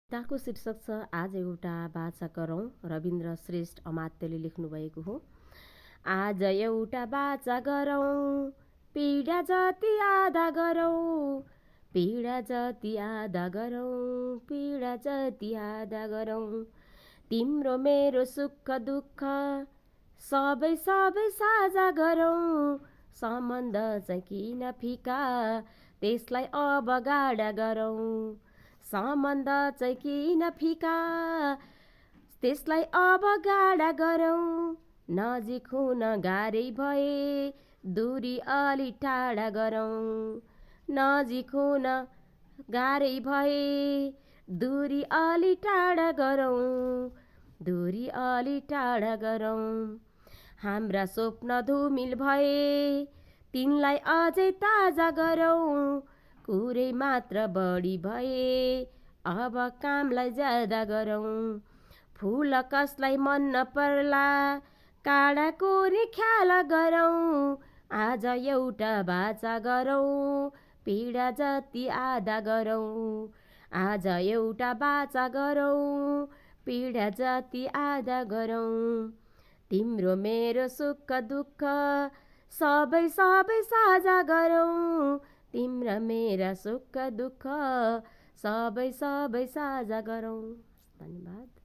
कविताको शीर्षक छ आज एउटा बाचा गरौँ। रविन्द्र श्रेष्ठ अमात्यले लेख्नुभएको हो। आज एउटा बाचा गरौँ, पीडा जति आधा गरौँ, पीडा जति आधा गरौँ, पीडा जति आधा गरौँ। तिम्रो मेरो सुख दुःख सबै सबै साझा गरौँ। सम्बन्ध चाहिँ किन फिका, त्यसलाई अब गाढा गरौँ। सम्बन्ध चाहिँ किन फिका, त्यसलाई अब गाढा गरौँ। नजिक हुन गाह्रै भए दूरी अलि टाढा गरौँ। नजिक हुन गाह्रै भए दूरी अलि टाढा गरौँ। दूरी अलि टाढा गरौँ। हाम्रा स्वप्न धुमिल भए तिनलाई अझै ताजा गरौँ। कुरै मात्र बढी भए अब कामलाई ज्यादा गरौँ। फुल कसलाई मन नपर्ला, काँडाको नि ख्याल गरौँ। आज एउटा बाचा गरौँ, पीडा जति आधा गरौँ। आज एउटा बाचा गरौँ, पीडा जति आधा गरौँ। तिम्रो मेरो सुख दुःख सबै सबै साझा गरौँ। तिम्रा मेरा सुख दुःख सबै सबै साझा गरौँ। धन्यवाद।